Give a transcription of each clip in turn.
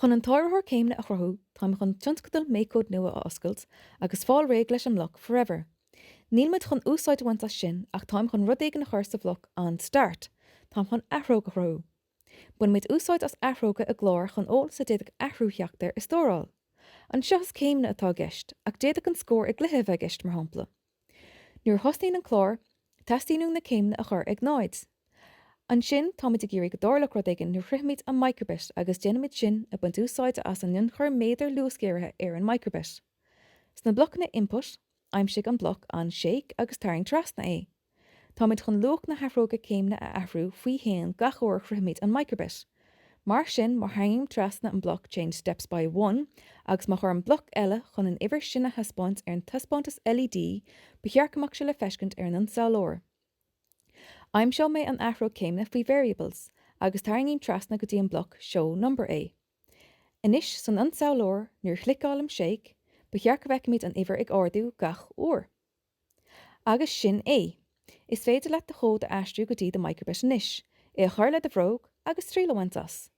Chun an táirthóir céimna a chruthú táim chun tionscadal mécód nua a oscailt agus fáil réig leis an loch forever. Níl muid chun úsáid bhaint sin ach táim chun rud éigen na chuirsta bhlach an start, táim chun athróga chruthú. Bun muid úsáid as athróga a glór chun ól sa déadach athrútheachtar is tóráil. An seos céimna atá gist ach déadach an scór ag gluthe bheith gist mar hampla. Nuair thosnaín an chlár, testíú na céimna a chur ag náid. An sin táid géirí go dálach rud aigen nu chruthmid an microbit agus déanaid sin a buint úsáide as an chur méidir luascéirithe ar an microbit. Sna blocna input, aimsigh an bloc an shake agus taring trasna é. Táid chun luach na hathróga céimna a athrú faoi héan gachóir chruthmid an microbit. Mar sin mar hanging trasna an bloc change steps by 1 agus mar chur an bloc eile chun an iwwer sinna haspáint ar an taspáintas LED behearcamach se le feiscint ar an saolóir. Aim seo mé an athro céimna faoi variables agus taringín trasna go dtí an bloc show number A. Inis san an saolóir nuair chlicálam shake behearcamhheicimid an iwwer ag ardú gach uair. Agus sin é. Is féidir le de chód a astrú go dtí de microbit inis, é a chuir le de bhróg agus trílehaint as.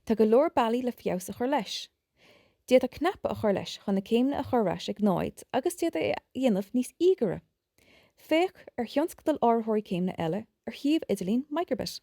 Tá go leor bailí le fios a chur leis. Déad a knappa a chur leis chun na céimna a churráis ag náid agus déad a dhéanamh níos ígere. Féach ar thionscadal áirithóirí céimna eile ar thiomh idirlín microbit.